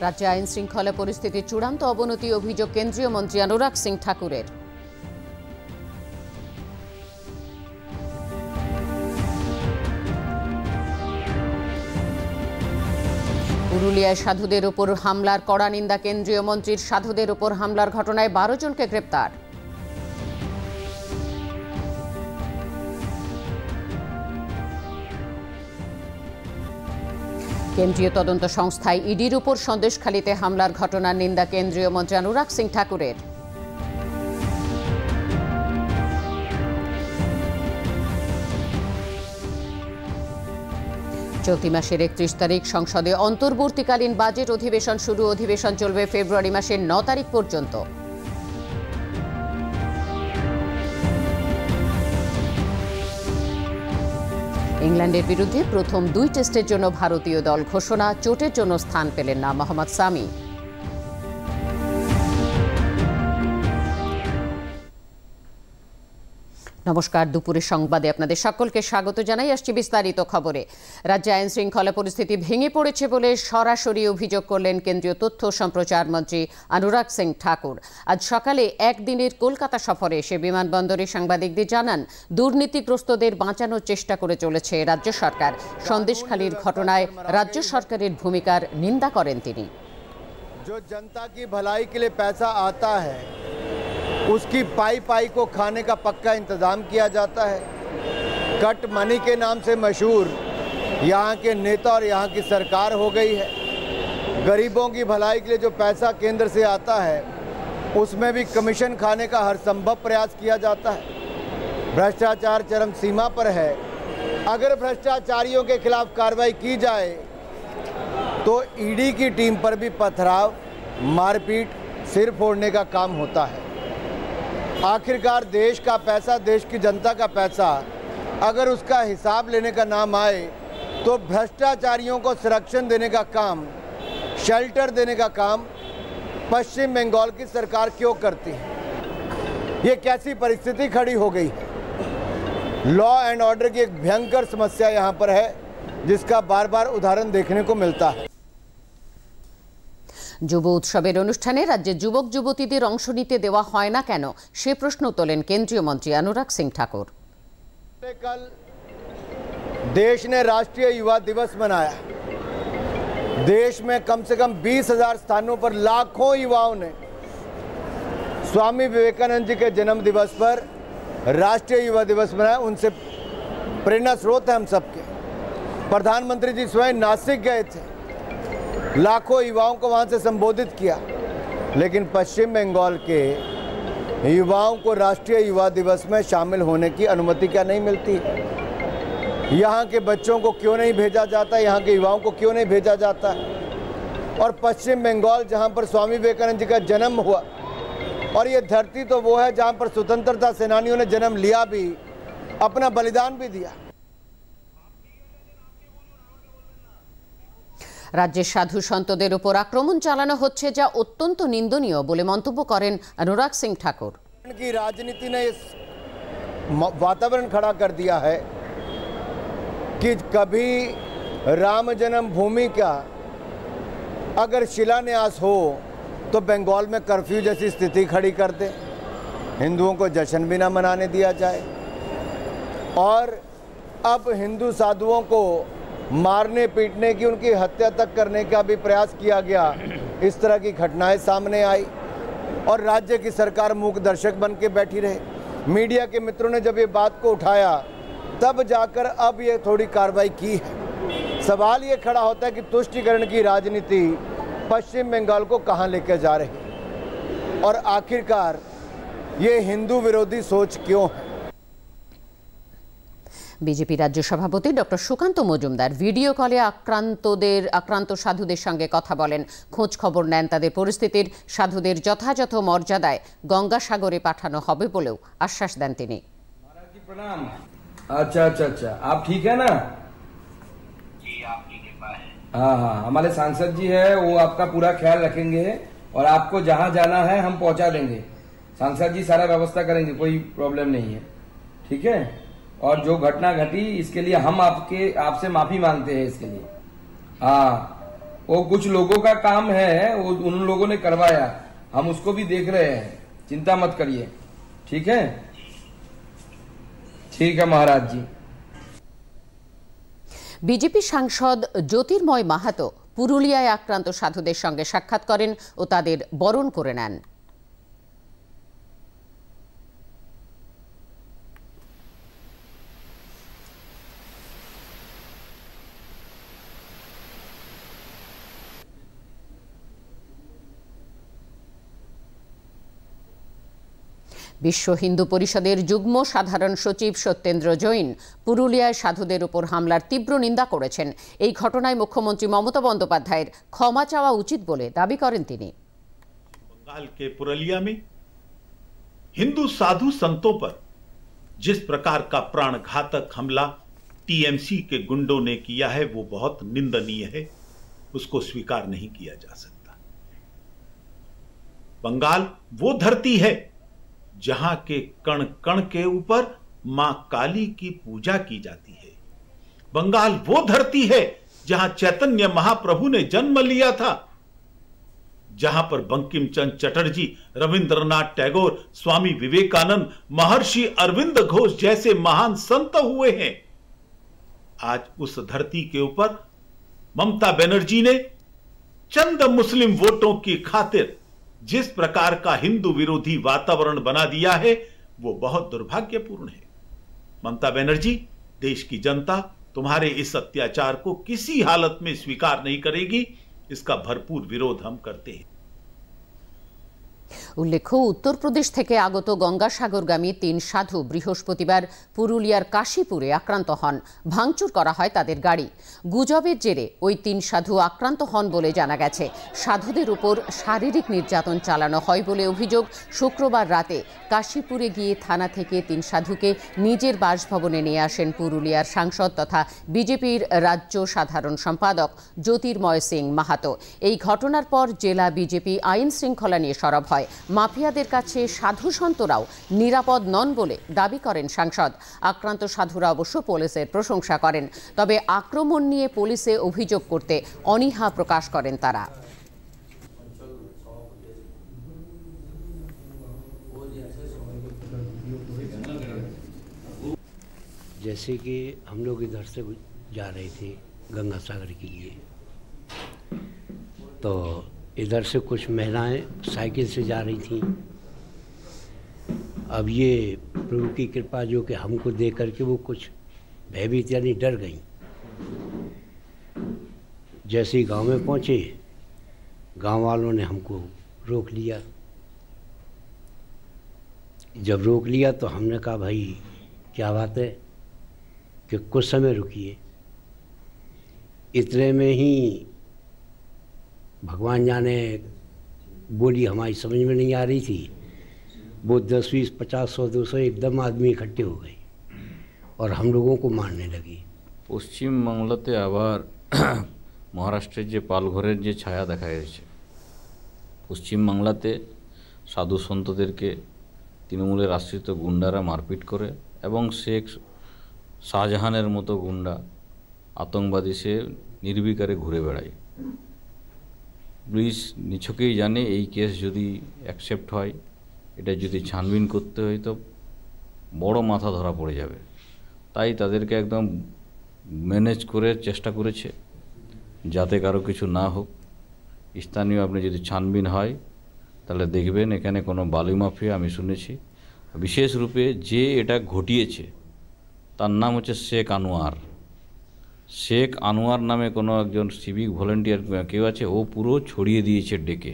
রাজ্যে আইন শৃঙ্খলা পরিস্থিতির চূড়ান্ত অবনতি অভিযোগ কেন্দ্রীয় মন্ত্রী অনুরাগ সিং ঠাকুরের। পুরুলিয়ায় সাধুদের উপর হামলার কড়া নিন্দা কেন্দ্রীয় মন্ত্রীর। সাধুদের উপর হামলার ঘটনায় 12 জনকে গ্রেপ্তার। কেন্দ্রীয় তদন্ত সংস্থায় ইডির উপর সন্দেশখালীতে হামলার ঘটনার নিন্দা কেন্দ্রীয় মন্ত্রী অনুরাগ সিং ঠাকুরের। চলতি মাসের 31 তারিখ সংসদে অন্তর্বর্তীকালীন বাজেট অধিবেশন শুরু। অধিবেশন চলবে ফেব্রুয়ারি মাসের 9 তারিখ পর্যন্ত। ইংল্যান্ডের বিরুদ্ধে প্রথম 2 টেস্টের জন্য ভারতীয় দল ঘোষণা। চোটের জন্য স্থান পেলেন না মোহাম্মদ সামি। নমস্কার, দুপুরের সংবাদে আপনাদের সকলকে স্বাগত জানাই। আসছি বিস্তারিত খবরে। রাজ্যে আইন শৃঙ্খলা পরিস্থিতি ভেঙে পড়েছে বলে সরাসরি অভিযোগ করলেন কেন্দ্রীয় তথ্য সম্প্রচার মন্ত্রী অনুরাগ সিং ঠাকুর। আজ সকালে একদিনের কলকাতা সফরে এসে বিমানবন্দরে সাংবাদিকদের জানান, দুর্নীতিগ্রস্তদের বাঁচানোর চেষ্টা করে চলেছে রাজ্য সরকার। সন্দেশখালীর ঘটনায় রাজ্য সরকারের ভূমিকার নিন্দা করেন তিনি। जो जनता की भलाई के लिए पैसा आता है उसकी पाई पाई को खाने का पक्का इंतजाम किया जाता है। कट मनी के नाम से मशहूर यहाँ के नेता और यहाँ की सरकार हो गई है। गरीबों की भलाई के लिए जो पैसा केंद्र से आता है उसमें भी कमीशन खाने का हर संभव प्रयास किया जाता है। भ्रष्टाचार चरम सीमा पर है। अगर भ्रष्टाचारियों के खिलाफ कार्रवाई की जाए तो ईडी की टीम पर भी पथराव, मारपीट, सिर फोड़ने का काम होता है। आखिरकार देश का पैसा, देश की जनता का पैसा अगर उसका हिसाब लेने का नाम आए तो भ्रष्टाचारियों को संरक्षण देने का काम, शेल्टर देने का काम पश्चिम बंगाल की सरकार क्यों करती है? ये कैसी परिस्थिति खड़ी हो गई है? लॉ एंड ऑर्डर की एक भयंकर समस्या यहाँ पर है जिसका बार बार उदाहरण देखने को मिलता है। যুব উৎসবের অনুষ্ঠানে রাজ্যের যুবক যুবতীদের অংশ নিতে দেওয়া হয় না কেন, সে প্রশ্ন তোলেন কেন্দ্রীয় মন্ত্রী অনুরাগ সিং ঠাকুর। कल देश ने राष्ट्रीय युवा दिवस मनाया। देश में कम से कम 20,000 स्थानों पर लाखों युवाओं ने स्वामी विवेकानंद जी के जन्म दिवस पर राष्ट्रीय युवा दिवस मनाया। उनसे प्रेरणा स्रोत है हम सबके। प्रधानमंत्री जी स्वयं नासिक गए थे, लाखों युवाओं को वहां से संबोधित किया, लेकिन पश्चिम बंगाल के युवाओं को राष्ट्रीय युवा दिवस में शामिल होने की अनुमति क्या नहीं मिलती? यहाँ के बच्चों को क्यों नहीं भेजा जाता? यहाँ के युवाओं को क्यों नहीं भेजा जाता? और पश्चिम बंगाल जहाँ पर स्वामी विवेकानंद जी का जन्म हुआ, और ये धरती तो वो है जहाँ पर स्वतंत्रता सेनानियों ने जन्म लिया भी, अपना बलिदान भी दिया। রাজ্যের সাধু সন্তদের উপর আক্রমণ চালানো হচ্ছে, যা অত্যন্ত নিন্দনীয় বলে মন্তব্য করেন অনুরাগ সিং ঠাকুর। की राजनीति ने इस वातावरण खड़ा कर दिया है कि कभी राम जन्मभूमि का अगर शिलान्यास हो तो बंगाल में कर्फ्यू जैसी स्थिति खड़ी कर दे, हिंदुओं को जश्न भी ना मनाने दिया जाए, और अब हिंदू साधुओं को मारने पीटने की, उनकी हत्या तक करने का भी प्रयास किया गया। इस तरह की घटनाएं सामने आई और राज्य की सरकार मूक दर्शक बन के बैठी रहे। मीडिया के मित्रों ने जब ये बात को उठाया तब जाकर अब ये थोड़ी कार्रवाई की है। सवाल ये खड़ा होता है कि तुष्टीकरण की राजनीति पश्चिम बंगाल को कहाँ लेकर जा रही है, और आखिरकार ये हिंदू विरोधी सोच क्यों है? বিজেপি রাজ্য সভাপতি ডক্টর সুকান্ত মজুমদার ভিডিও কলে আক্রান্ত সাধুদের সঙ্গে কথা বলেন, খোঁজ খবর নেন তাদের পরিস্থিতির। সাধুদের যথাযথ মর্যাদায় গঙ্গাসাগরে পাঠানো হবে বলেও আশ্বাস দেন তিনি। प्रणाम। अच्छा अच्छा अच्छा, आप ठीक है ना? जी, आप ठीक है? हाँ हाँ, हमारे सांसद जी है, वो आपका पूरा ख्याल रखेंगे और आपको जहाँ जाना है हम पहुँचा देंगे। सांसद जी सारा व्यवस्था करेंगे, कोई प्रॉब्लम नहीं है, ठीक है? और जो घटना घटी इसके लिए हम आपसे माफी मांगते हैं इसके लिए। हाँ, वो कुछ लोगों का काम है, वो उन लोगों ने करवाया, हम उसको भी देख रहे हैं, चिंता मत करिए। ठीक है, ठीक है महाराज जी। বিজেপি সাংসদ জ্যোতির্ময় মাহাতো পুরুলিয়ায় আক্রান্ত সাধুদের সঙ্গে সাক্ষাৎ করেন ও তাদের বরণ করে নেন। বিশ্ব হিন্দু পরিষদের যুগ্ম সাধারণ সচিব সত্যেন্দ্র জৈন পুরুলিয়ায় সাধুদের উপর হামলার তীব্র নিন্দা করেছেন। এই ঘটনায় মুখ্যমন্ত্রী মমতা বন্দ্যোপাধ্যায়ের ক্ষমা চাওয়া উচিত বলে দাবি করেন তিনি। बंगाल के पुरुलिया में हिंदू साधु संतों पर जिस प्रकार का प्राणघातक हमला टीएमसी के गुंडों ने किया है वो बहुत निंदनीय है, उसको स्वीकार नहीं किया जा सकता। बंगाल वो धरती है जहां के कण कण के ऊपर मां काली की पूजा की जाती है। बंगाल वो धरती है जहां चैतन्य महाप्रभु ने जन्म लिया था, जहां पर बंकिम चंद्र चटर्जी, रविंद्रनाथ टैगोर, स्वामी विवेकानंद, महर्षि अरविंद घोष जैसे महान संत हुए हैं। आज उस धरती के ऊपर ममता बनर्जी ने चंद मुस्लिम वोटों की खातिर जिस प्रकार का हिंदू विरोधी वातावरण बना दिया है वो बहुत दुर्भाग्यपूर्ण है। ममता बनर्जी, देश की जनता तुम्हारे इस अत्याचार को किसी हालत में स्वीकार नहीं करेगी, इसका भरपूर विरोध हम करते हैं। উল্লেখ্য, উত্তরপ্রদেশ থেকে আগত গঙ্গাসাগরগামী ৩ সাধু বৃহস্পতিবার পুরুলিয়ার কাশীপুরে আক্রান্ত হন। ভাঙচুর করা হয় তাদের গাড়ি। গুজবের জেরে ওই ৩ সাধু আক্রান্ত হন বলে জানা গেছে। সাধুদের উপর শারীরিক নির্যাতন চালানো হয় বলে অভিযোগ। শুক্রবার রাতে কাশীপুরে গিয়ে থানা থেকে ৩ সাধুকে নিজের বাসভবনে নিয়ে আসেন পুরুলিয়ার সাংসদ তথা বিজেপির রাজ্য সাধারণ সম্পাদক জ্যোতির্ময় সিং মাহাতো। এই ঘটনার পর জেলা বিজেপি আইন শৃঙ্খলা নিয়ে সরব হয়। মাফিয়াদের কাছে সাধু সন্তরাও নিরাপদ নন বলে দাবি করেন সাংসদ। আক্রান্ত সাধুরা অবশ্য পুলিশের প্রশংসা করেন, তবে আক্রমণ নিয়ে পুলিশে অভিযোগ করতে অনীহা প্রকাশ করেন তারা। जैसे कि हम लोग इधर से जा रहे थे गंगा सागर के लिए, तो इधर से कुछ महिलाएं साइकिल से जा रही थीं। अब ये प्रभु की कृपा जो कि हमको देख करके वो कुछ भयभीत यानी डर गई। जैसे ही गांव में पहुंचे, गांव वालों ने हमको रोक लिया। जब रोक लिया तो हमने कहा भाई क्या बात है कि कुछ समय रुकिए। इतने में ही भगवान जाने बोली हमारी समझ में नहीं आ रही थी, वो 10, 20, 50, 100, 200 एकदम आदमी इकट्ठे हो गए और हम लोगों को मारने लगी। পশ্চিম বাংলাতে আবার মহারাষ্ট্রের যে পালঘরের যে ছায়া দেখা গেছে। পশ্চিম বাংলাতে সাধু সন্তদেরকে তৃণমূলের আশ্রিত গুন্ডারা মারপিট করে এবং শেখ শাহজাহানের মতো গুন্ডা আতঙ্কবাদী সে নির্বিকারে ঘুরে বেড়ায়। পুলিশ নিছকেই জানে এই কেস যদি অ্যাকসেপ্ট হয়, এটা যদি ছানবিন করতে হয় তো বড় মাথা ধরা পড়ে যাবে। তাই তাদেরকে একদম ম্যানেজ করে চেষ্টা করেছে যাতে কারো কিছু না হোক। স্থানীয় আপনি যদি ছানবিন হয় তাহলে দেখবেন এখানে কোনো বালি মাফিয়া আমি শুনেছি। বিশেষ রূপে যে এটা ঘটিয়েছে তার নাম হচ্ছে শেখ আনোয়ার। শেখ আনোয়ার নামে কোনো একজন সিভিক ভলেন্টিয়ার কেউ আছে, ও পুরো ছড়িয়ে দিয়েছে ডেকে।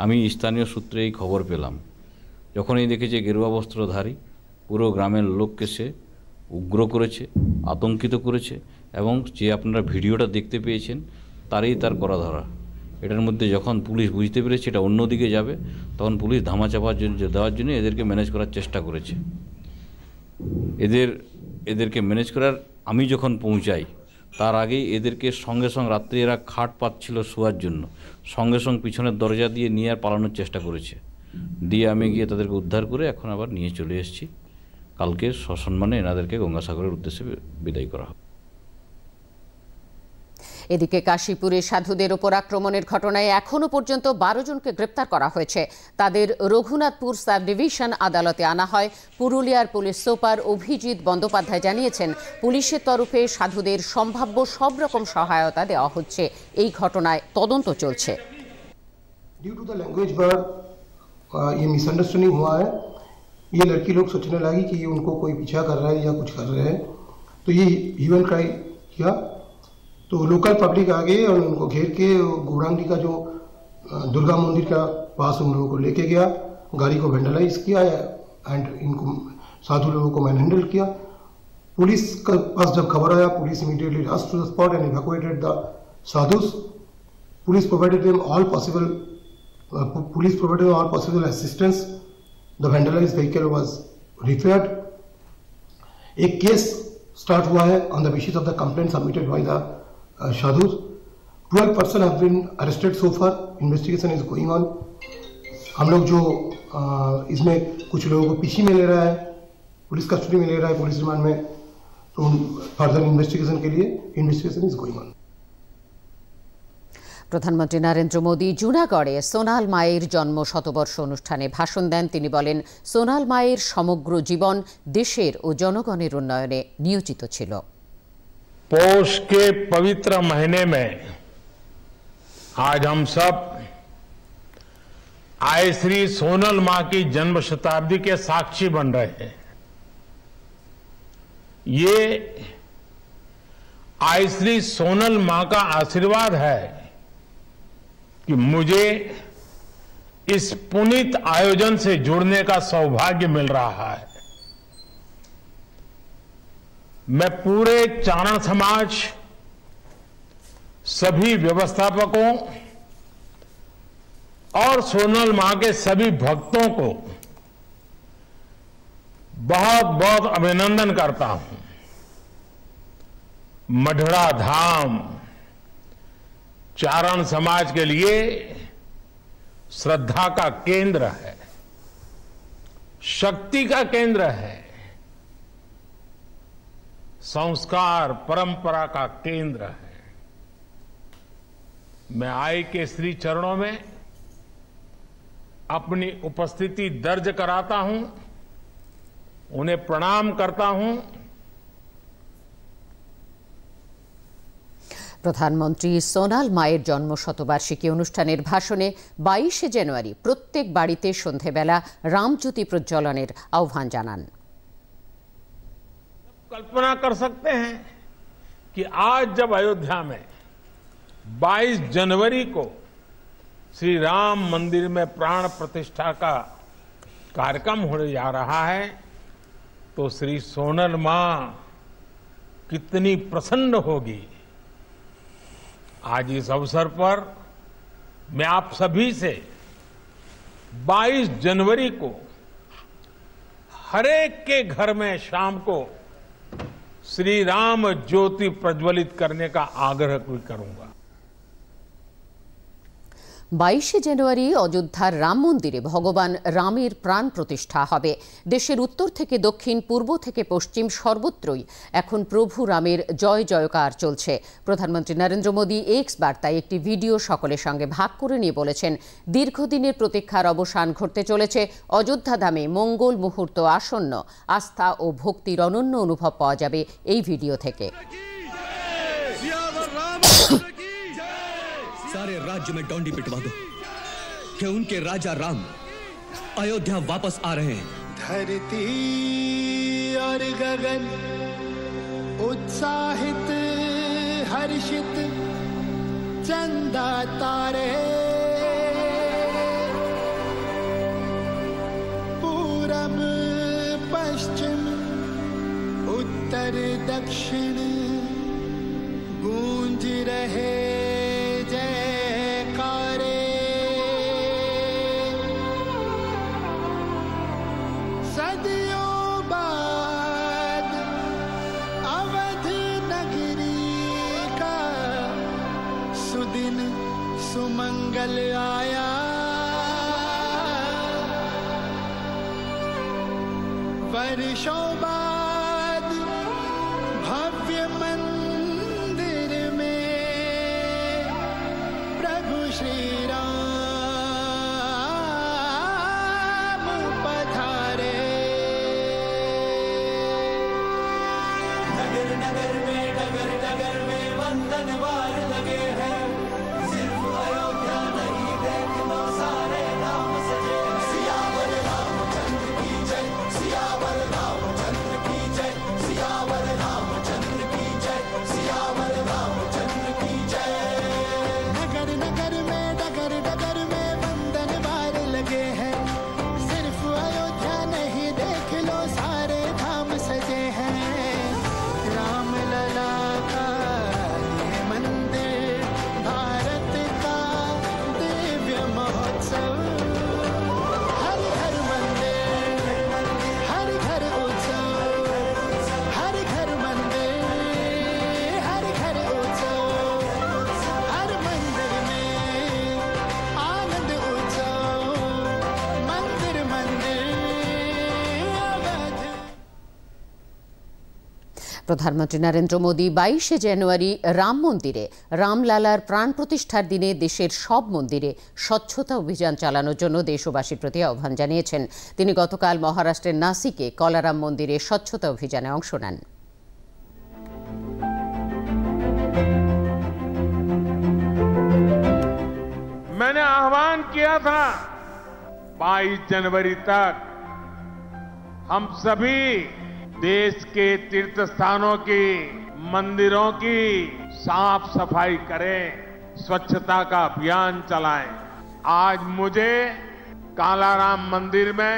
আমি স্থানীয় সূত্রে এই খবর পেলাম। যখনই দেখেছে গেরুয়া বস্ত্রধারী, পুরো গ্রামের লোককে সে উগ্র করেছে, আতঙ্কিত করেছে এবং যে আপনারা ভিডিওটা দেখতে পেয়েছেন তারই তার করা ধরা। এটার মধ্যে যখন পুলিশ বুঝতে পেরেছে এটা অন্যদিকে যাবে, তখন পুলিশ ধামাচাপা দেওয়ার জন্য এদেরকে ম্যানেজ করার চেষ্টা করেছে। এদেরকে ম্যানেজ করার আমি যখন পৌঁছাই তার আগেই এদেরকে সঙ্গে সঙ্গে রাত্রে এরা খাট পাচ্ছিল শোয়ার জন্য, সঙ্গে সঙ্গে পিছনের দরজা দিয়ে নিয়ে আর পালানোর চেষ্টা করেছে। দিয়ে আমি গিয়ে তাদেরকে উদ্ধার করে এখন আবার নিয়ে চলে এসেছি। কালকে সসম্মানে এনাদেরকে গঙ্গাসাগরের উদ্দেশ্যে বিদায় করা হবে। এদিকে কাশীপুরে সাধুদের ওপর আক্রমণের ঘটনায় এখনো পর্যন্ত 12 জনকে গ্রেপ্তার করা হয়েছে। তাদের রঘুনাথপুর সাব ডিভিশন আদালতে আনা হয়। পুরুলিয়ার পুলিশ সুপার অভিজিৎ বন্দ্যোপাধ্যায় জানিয়েছেন, পুলিশের তরফে সাধুদের সম্ভাব্য সব রকম সহায়তা দেওয়া হচ্ছে। এই ঘটনায় তদন্ত চলছে। ड्यू टू द लैंग्वेज पर ये मिसअंडरस्टैंडिंग हुआ है। ये लड़की लोग सोचने लगी कि ये उनको कोई पीछा कर रहा है या कुछ कर रहे हैं, तो ये ह्यूमन क्राइम किया। तो लोकल पब्लिक आ गए और उनको घेर के गौरांगी का जो दुर्गा मंदिर का पास उन लोगों को लेके गया, गाड़ी को वेंडलाइज किया एंड इनको साधु लोगों को मैन हैंडल किया। पुलिस का पास जब खबर आया, police immediately rush to the spot and evacuated the sadhus. Police provided them all possible assistance. The vandalized vehicle was repaired. एक केस स्टार्ट हुआ है on the basis of the complaint submitted by the sadhus. 12 persons have been arrested so far. Investigation is going on. हम लोग जो इसमें कुछ लोगों को पीछे में ले रहा है, पुलिस कस्टडी में ले रहा है, पुलिस रिमांड में, तो फर्दर इन्वेस्टिगेशन के लिए इन्वेस्टिगेशन इज गोइंग ऑन। প্রধানমন্ত্রী নরেন্দ্র মোদী জুনাগড়ে সোনাল মায়ের জন্ম শতবর্ষ অনুষ্ঠানে ভাষণ দেন। তিনি বলেন, সোনাল মায়ের সমগ্র জীবন দেশের ও জনগণের উন্নয়নে নিয়োজিত ছিল। पौष के पवित्र महीने में आज हम सब आए श्री सोनल मां की जन्म शताब्दी के साक्षी बन रहे हैं। ये आई श्री सोनल मां का आशीर्वाद है कि मुझे इस पुनीत आयोजन से जुड़ने का सौभाग्य मिल रहा है। मैं पूरे चारण समाज, सभी व्यवस्थापकों और सोनल मां के सभी भक्तों को बहुत बहुत अभिनंदन करता हूं। मढ़ड़ा धाम चारण समाज के लिए श्रद्धा का केंद्र है, शक्ति का केंद्र है, संस्कार परंपरा का केंद्र है। मैं आई के श्री चरणों में अपनी उपस्थिति दर्ज कराता हूं, उन्हें प्रणाम करता हूं। প্রধানমন্ত্রী সোনাল মায়ের জন্ম শতবার্ষিকী অনুষ্ঠানের ভাষণে 22শে জানুয়ারি প্রত্যেক বাড়িতে সন্ধেবেলা রামজ্যোতি প্রজ্বলনের আহ্বান জানান। कल्पना कर सकते हैं कि आज जब अयोध्या में 22 जनवरी को श्री राम मंदिर में प्राण प्रतिष्ठा का कार्यक्रम होने जा रहा है, तो श्री सोनल मां कितनी प्रसन्न होगी। आज इस अवसर पर मैं आप सभी से 22 जनवरी को हरेक के घर में शाम को श्री राम ज्योति प्रज्वलित करने का आग्रह भी करूंगा। 22শে জানুয়ারি অযোধ্যার রাম মন্দিরে ভগবান রামের প্রাণ প্রতিষ্ঠা হবে। দেশের উত্তর থেকে দক্ষিণ, পূর্ব থেকে পশ্চিম সর্বত্রই এখন প্রভু রামের জয় জয়কার চলছে। প্রধানমন্ত্রী নরেন্দ্র মোদী এক্স বার্তায় একটি ভিডিও সকলের সঙ্গে ভাগ করে নিয়ে বলেছেন, দীর্ঘদিনের প্রতীক্ষার অবসান ঘটতে চলেছে। অযোধ্যা ধামে মঙ্গল মুহূর্ত আসন্ন। আস্থা ও ভক্তির অনন্য অনুভব পাওয়া যাবে এই ভিডিও থেকে। सारे राज्य में डोंडी पिटवा दो कि उनके राजा राम अयोध्या वापस आ रहे हैं। धरती और गगन उत्साहित हर्षित, चंदा तारे पूरब पश्चिम उत्तर दक्षिण गूंज रहे सुमंगल आया। वर्षों बाद भव्य मंदिर में प्रभु श्री राम पधारे। नगर नगर में डगर डगर में वंदन वार लगे हैं, सिर्फ अयोध्या नहीं देख लो सारे धाम सजे हैं। सियावर रामचंद्र की जय, सियावर रामचंद्र की जय, सियावर रामचंद्र की जय, सियावर रामचंद्र की जय। नगर नगर में डगर डगर में वंदन वार लगे हैं, सिर्फ अयोध्या नहीं देख लो सारे धाम सजे हैं। राम लला का ये मंदिर, भारत का दिव्य महोत्सव। हर घर मंदिर, हर घर उत्सव, हर घर मंदिर, हर घर उत्सव, हर मंदिर में आनंद उत्सव, मंदिर मंदिर अवध। প্রধানমন্ত্রী নরেন্দ্র মোদী 22শে জানুয়ারি রাম মন্দিরে রামলালার প্রাণ প্রতিষ্ঠার দিনে দেশের সব মন্দিরে স্বচ্ছতা অভিযান চালানোর জন্য দেশবাসীর প্রতি আহ্বান জানিয়েছেন। তিনি গতকাল মহারাষ্ট্রের নাসিকে কলারাম মন্দিরে স্বচ্ছতা অভিযানে অংশ নেন। मैंने आह्वान किया था 22 जनवरी तक हम सभी देश के तीर्थ स्थानों की, मंदिरों की साफ सफाई करें, स्वच्छता का अभियान चलाएं। आज मुझे कालाराम मंदिर में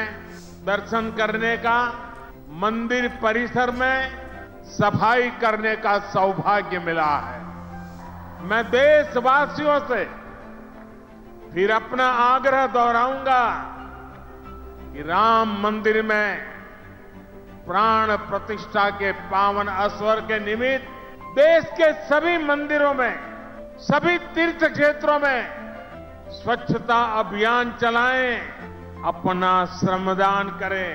दर्शन करने का, मंदिर परिसर में सफाई करने का सौभाग्य मिला है। मैं देशवासियों से फिर अपना आग्रह दोहराऊंगा कि राम मंदिर में प्राण प्रतिष्ठा के पावन अवसर के निमित्त देश के सभी मंदिरों में, सभी तीर्थ क्षेत्रों में स्वच्छता अभियान चलाएं, अपना श्रमदान करें।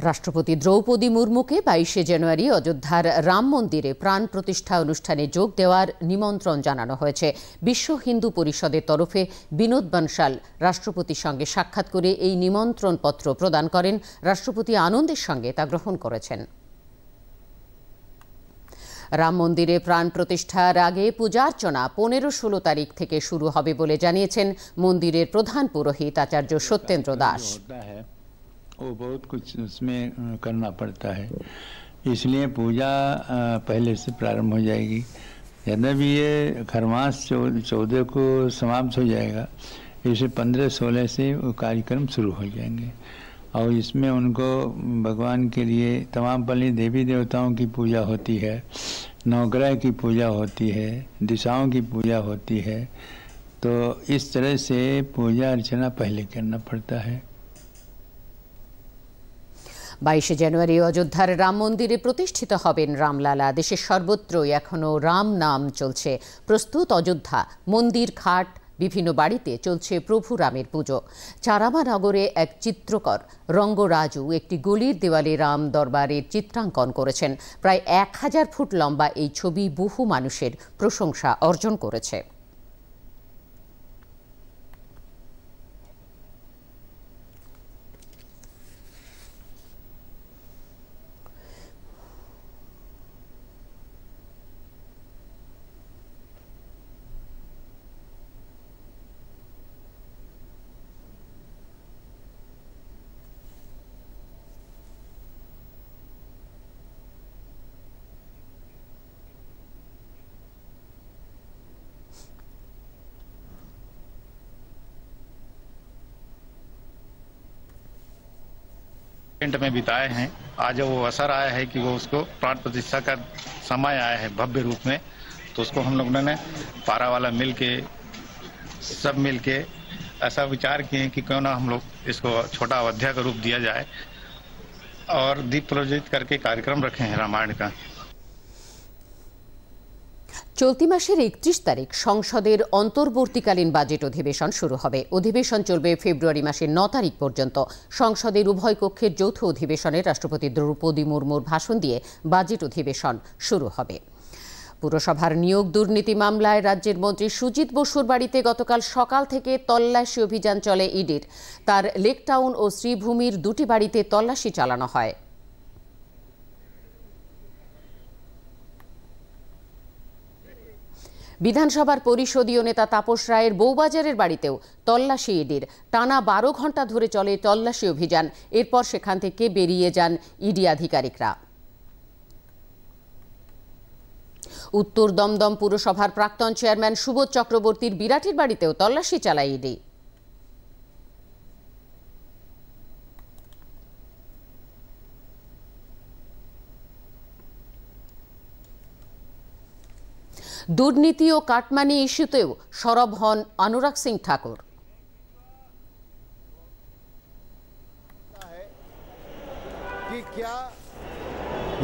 রাষ্ট্রপতি দ্রৌপদী মুর্মুকে 22শে জানুয়ারি অযোধ্যার রাম মন্দিরে প্রাণ প্রতিষ্ঠা অনুষ্ঠানে যোগ দেওয়ার নিমন্ত্রণ জানানো হয়েছে। বিশ্ব হিন্দু পরিষদের তরফে বিনোদ বনশাল রাষ্ট্রপতির সঙ্গে সাক্ষাৎ করে এই নিমন্ত্রণ পত্র প্রদান করেন। রাষ্ট্রপতি আনন্দের সঙ্গে তা গ্রহণ করেছেন। রাম মন্দিরে প্রাণ প্রতিষ্ঠার আগে পূজার্চনা 15-16 তারিখ থেকে শুরু হবে বলে জানিয়েছেন মন্দিরের প্রধান পুরোহিত আচার্য সত্যেন্দ্র দাস। वो बहुत कुछ उसमें करना पड़ता है, इसलिए पूजा पहले से प्रारंभ हो जाएगी। यद्यपि भी ये खरमास 14 को समाप्त हो जाएगा, इसे 15-16 से वो कार्यक्रम शुरू हो जाएंगे और इसमें उनको भगवान के लिए तमाम पल्ली देवी देवताओं की पूजा होती है, नवग्रह की पूजा होती है, दिशाओं की पूजा होती है। तो इस तरह से पूजा अर्चना पहले करना पड़ता है। 22শে জানুয়ারি অযোধ্যার রাম মন্দিরে প্রতিষ্ঠিত হবেন রামলালা। দেশের সর্বত্রই এখনও রাম নাম চলছে। প্রস্তুত অযোধ্যা, মন্দির ঘাট, বিভিন্ন বাড়িতে চলছে প্রভু রামের পুজো। চারামা নগরে এক চিত্রকর রঙ্গরাজু একটি গলির দেওয়ালে রাম দরবারের চিত্রাঙ্কন করেছেন। প্রায় 1000 ফুট লম্বা এই ছবি বহু মানুষের প্রশংসা অর্জন করেছে। में बिताए हैं। आज वो अवसर आया है कि वो उसको प्राण प्रतिष्ठा का समय आया है भव्य रूप में, तो उसको हम लोगों ने पारा वाला सब मिल के ऐसा विचार किए कि क्यों ना हम लोग इसको छोटा अयोध्या का रूप दिया जाए और दीप प्रज्वलित करके कार्यक्रम रखे हैं रामायण का। চলতি মাসের ৩১ তারিখ সংসদের অন্তর্বর্তীকালীন বাজেট অধিবেশন শুরু হবে। অধিবেশন চলবে ফেব্রুয়ারি মাসের ৯ তারিখ পর্যন্ত। সংসদের উভয় কক্ষের যৌথ অধিবেশনে রাষ্ট্রপতি দ্রৌপদী মুর্মুর ভাষণ দিয়ে বাজেট অধিবেশন শুরু হবে। পুরসভার নিয়োগ দুর্নীতি মামলায় রাজ্যের মন্ত্রী সুজিত বসুর বাড়িতে গতকাল সকাল থেকে তল্লাশি অভিযান চলে ইডির। তার লেকটাউন ও শ্রীভূমির দুটি বাড়িতে তল্লাশি চালানো হয়। বিধানসভার পরিষদীয় নেতা তাপস রায়ের বউবাজারের বাড়িতেও তল্লাশি ইডির। টানা ১২ ঘণ্টা ধরে চলে তল্লাশি অভিযান। এরপর সেখান থেকে বেরিয়ে যান ইডি আধিকারিকরা। উত্তর দমদম পুরসভার প্রাক্তন চেয়ারম্যান সুবোধ চক্রবর্তীর বিরাটির বাড়িতেও তল্লাশি চালায় ইডি। দুর্নীতি ও কাটমানি ইস্যুতেও সরব হন অনুরাগ সিং ঠাকুর। कि क्या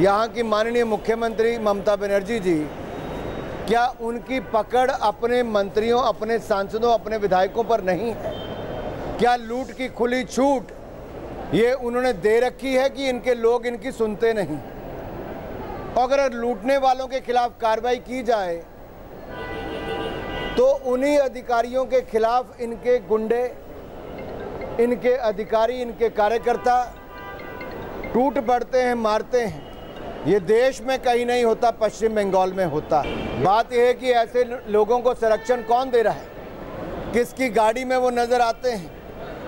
यहाँ की माननीय मुख्यमंत्री ममता बनर्जी जी, क्या उनकी पकड़ अपने मंत्रियों, अपने सांसदों, अपने विधायकों पर नहीं है? क्या लूट की खुली छूट ये उन्होंने दे रखी है कि इनके लोग इनकी सुनते नहीं? अगर लूटने वालों के खिलाफ कार्रवाई की जाए तो उन्हीं अधिकारियों के खिलाफ इनके गुंडे, इनके अधिकारी, इनके कार्यकर्ता टूट पड़ते हैं, मारते हैं। ये देश में कहीं नहीं होता, पश्चिम बंगाल में होता। बात यह है कि ऐसे लोगों को संरक्षण कौन दे रहा है? किसकी गाड़ी में वो नज़र आते हैं?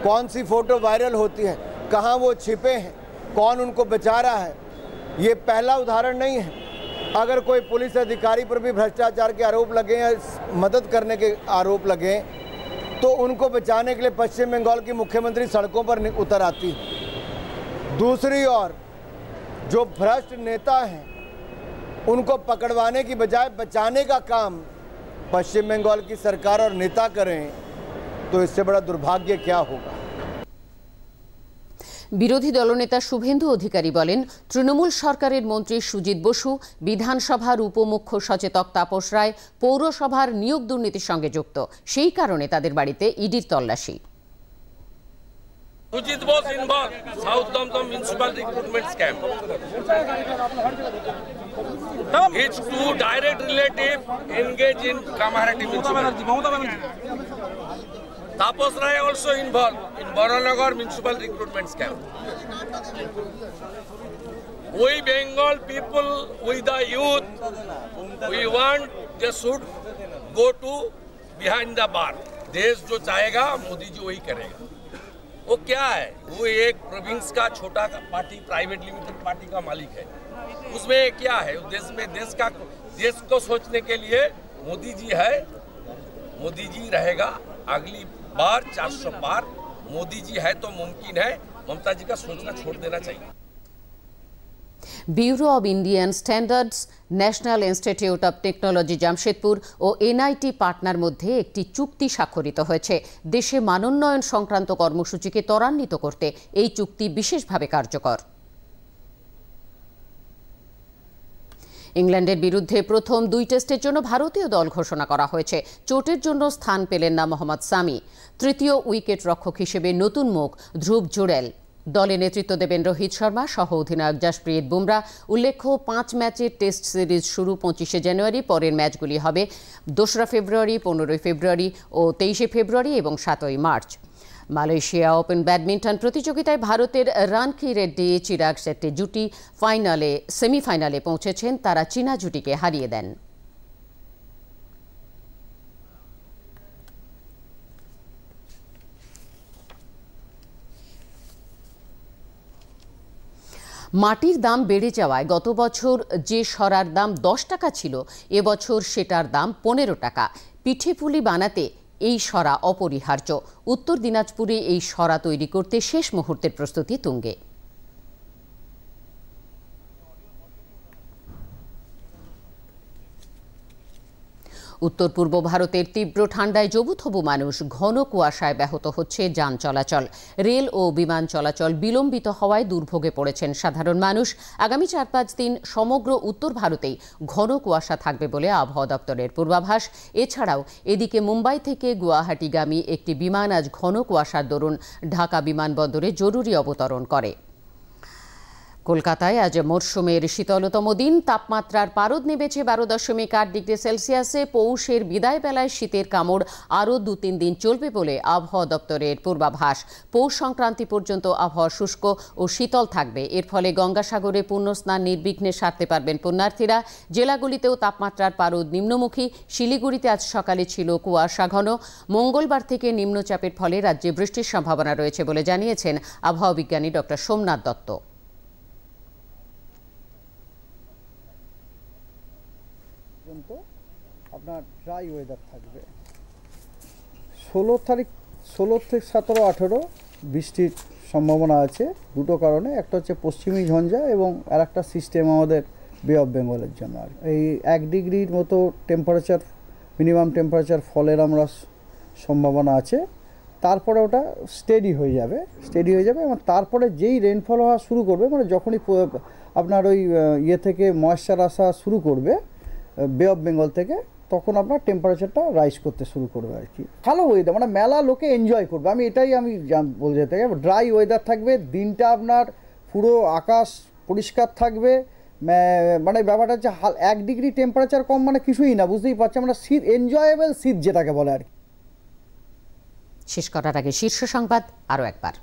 कौन सी फ़ोटो वायरल होती है? कहाँ वो छिपे हैं? कौन उनको बचा रहा है? ये पहला उदाहरण नहीं है। अगर कोई पुलिस अधिकारी पर भी भ्रष्टाचार के आरोप लगे या मदद करने के आरोप लगे तो उनको बचाने के लिए पश्चिम बंगाल की मुख्यमंत्री सड़कों पर उतर आती है। दूसरी ओर जो भ्रष्ट नेता हैं उनको पकड़वाने की बजाय बचाने का काम पश्चिम बंगाल की सरकार और नेता करें तो इससे बड़ा दुर्भाग्य क्या होगा। বিরোধী দলনেতা শুভেন্দু অধিকারী বলেন, তৃণমূল সরকারের মন্ত্রী সুজিত বসু, বিধানসভার উপমুখ্য সচেতক তাপস রায় পৌরসভার নিয়োগ দুর্নীতির সঙ্গে যুক্ত। সেই কারণে তাদের বাড়িতে ইডির তল্লাশি। Sujit was involved South Dum municipal recruitment scam. His two direct relatives engaged in Kamaharati municipality. Tapas Rai also involved in Baranagar municipal recruitment scam. We Bengal people, we the youth, we want they should go to behind the bar. देश जो चाहेगा मोदी जी वही करेगा। वो क्या है? वो एक प्रोविंस का छोटा पार्टी, प्राइवेट लिमिटेड पार्टी का मालिक है। उसमें क्या है? देश में देश को सोचने के लिए मोदी जी है, मोदी जी रहेगा। अगली बार 400 पार मोदी जी है तो मुमकिन है। ममता जी का सोचना छोड़ देना चाहिए। Bureau of Indian standards, national institute of technology Jamshedpur ও এনআইটি পাটনার মধ্যে একটি চুক্তি স্বাক্ষরিত হয়েছে। দেশে মানোন্নয়ন সংক্রান্ত কর্মসূচিকে ত্বরান্বিত করতে এই চুক্তি বিশেষভাবে কার্যকর। ইংল্যান্ডের বিরুদ্ধে প্রথম 2 টেস্টের জন্য ভারতীয় দল ঘোষণা করা হয়েছে। চোটের জন্য স্থান পেলেন না মোহাম্মদ সামি। তৃতীয় উইকেট রক্ষক হিসেবে নতুন মুখ ধ্রুব জুড়েল। দলে নেতৃত্ব দেবেন রোহিত শর্মা সহ অধিনায়ক জসপ্রীত বুমরা। উল্লেখ্য, 5 ম্যাচের টেস্ট সিরিজ শুরু 25শে জানুয়ারি। পরের ম্যাচগুলি হবে 2রা ফেব্রুয়ারি, 15ই ফেব্রুয়ারি ও 23শে ফেব্রুয়ারি এবং 7ই মার্চ। মালয়েশিয়া ওপেন ব্যাডমিন্টন প্রতিযোগিতায় ভারতের রানকি রেড্ডি, চিরাগ শেট্টি জুটি সেমিফাইনালে পৌঁছেছেন। তারা চীনা জুটিকে হারিয়ে দেন। মাটির দাম বেড়ে যাওয়ায় গত বছর যে সরার দাম 10 টাকা ছিল, এবছর সেটার দাম 15 টাকা। পিঠেপুলি বানাতে এই সরা অপরিহার্য। উত্তর দিনাজপুরে এই সরা তৈরি করতে শেষ মুহূর্তের প্রস্তুতি তুঙ্গে। উত্তর পূর্ব ভারতের তীব্র ঠান্ডায় জবুথবু মানুষ, ঘন কুয়াশায় ব্যাহত হচ্ছে যান চলাচল। রেল ও বিমান চলাচল বিলম্বিত হওয়ায় দুর্ভোগে পড়েছেন সাধারণ মানুষ। আগামী 4-5 দিন সমগ্র উত্তর ভারতেই ঘন কুয়াশা থাকবে বলে আবহাওয়া দপ্তরের পূর্বাভাস। এছাড়াও এদিকে মুম্বাই থেকে গুয়াহাটিগামী একটি বিমান আজ ঘন কুয়াশার দরুন ঢাকা বিমানবন্দরে জরুরি অবতরণ করে। কলকাতায় আজ মরশুমের শীতলতম দিন। তাপমাত্রার পারদ নেমেছে 12.8 ডিগ্রি সেলসিয়াসে। পৌষের বিদায় বেলায় শীতের কামড় আরও 2-3 দিন চলবে বলে আবহাওয়া দপ্তরের পূর্বাভাস। পৌষ সংক্রান্তি পর্যন্ত আবহাওয়া শুষ্ক ও শীতল থাকবে। এর ফলে গঙ্গাসাগরে পুণ্যস্নান নির্বিঘ্নে সারতে পারবেন পুণ্যার্থীরা। জেলাগুলিতেও তাপমাত্রার পারদ নিম্নমুখী। শিলিগুড়িতে আজ সকালে ছিল কুয়াশা ঘন। মঙ্গলবার থেকে নিম্নচাপের ফলে রাজ্যে বৃষ্টির সম্ভাবনা রয়েছে বলে জানিয়েছেন আবহাওয়া বিজ্ঞানী ডক্টর সোমনাথ দত্ত। আপনার ড্রাই ওয়েদার থাকবে। 16 থেকে 17, 18 বৃষ্টির সম্ভাবনা আছে দুটো কারণে। একটা হচ্ছে পশ্চিমী ঝঞ্ঝা এবং আর একটা সিস্টেম আমাদের বে অফ বেঙ্গলের জন্য। আর এই 1 ডিগ্রির মতো টেম্পারেচার, মিনিমাম টেম্পারেচার ফলের আমরা সম্ভাবনা আছে। তারপরে ওটা স্টেডি হয়ে যাবে এবং তারপরে যেই রেনফল হওয়া শুরু করবে, মানে যখনই আপনার ওই থেকে ময়েশ্চার আসা শুরু করবে বে অফ বেঙ্গল থেকে, তখন আপনার টেম্পারেচারটা রাইজ করতে শুরু করবে আর কি। ভালো ওয়েদার, মানে মেলা লোকে এনজয় করবে। আমি বলতে চাই ড্রাই ওয়েদার থাকবে। দিনটা আপনার পুরো আকাশ পরিষ্কার থাকবে। মানে ব্যাপারটা হচ্ছে 1 ডিগ্রি টেম্পারেচার কম মানে কিছুই না, বুঝতেই পারছি আমরা। শীত, এনজয়েবল শীত যেটাকে বলে আর কি। শেষ করার আগে শীর্ষ সংবাদ আরও একবার।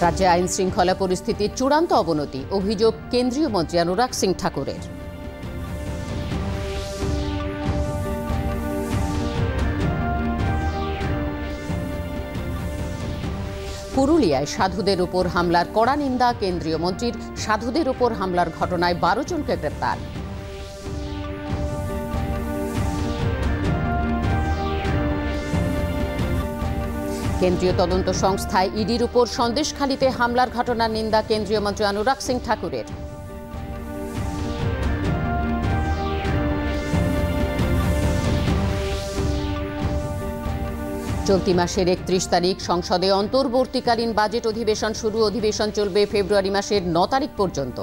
রাজ্যে আইন শৃঙ্খলা পরিস্থিতির চূড়ান্ত অবনতি, অভিযোগ কেন্দ্রীয় মন্ত্রী অনুরাগ সিং ঠাকুরের। পুরুলিয়ায় সাধুদের উপর হামলার কড়া নিন্দা কেন্দ্রীয় মন্ত্রীর। সাধুদের উপর হামলার ঘটনায় 12 জনকে গ্রেপ্তার। কেন্দ্রীয় তদন্ত সংস্থায় ইডির উপর সন্দেশখালীতে হামলার ঘটনার নিন্দা কেন্দ্রীয় মন্ত্রী অনুরাগ সিং ঠাকুরের। চলতি মাসের 31 তারিখ সংসদে অন্তর্বর্তীকালীন বাজেট অধিবেশন শুরু। অধিবেশন চলবে ফেব্রুয়ারি মাসের 9 তারিখ পর্যন্ত।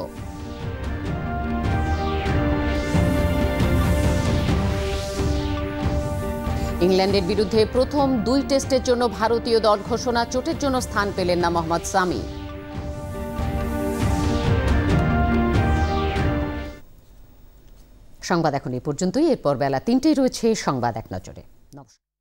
ইংল্যান্ডের বিরুদ্ধে প্রথম 2 টেস্টের জন্য ভারতীয় দল ঘোষণা। চোটের জন্য স্থান পেলেন না মোহাম্মদ সামি। সংবাদ এখন এই পর্যন্তই। এরপর বেলা 3টায় রয়েছে সংবাদ এক নজরে। নমস্কার।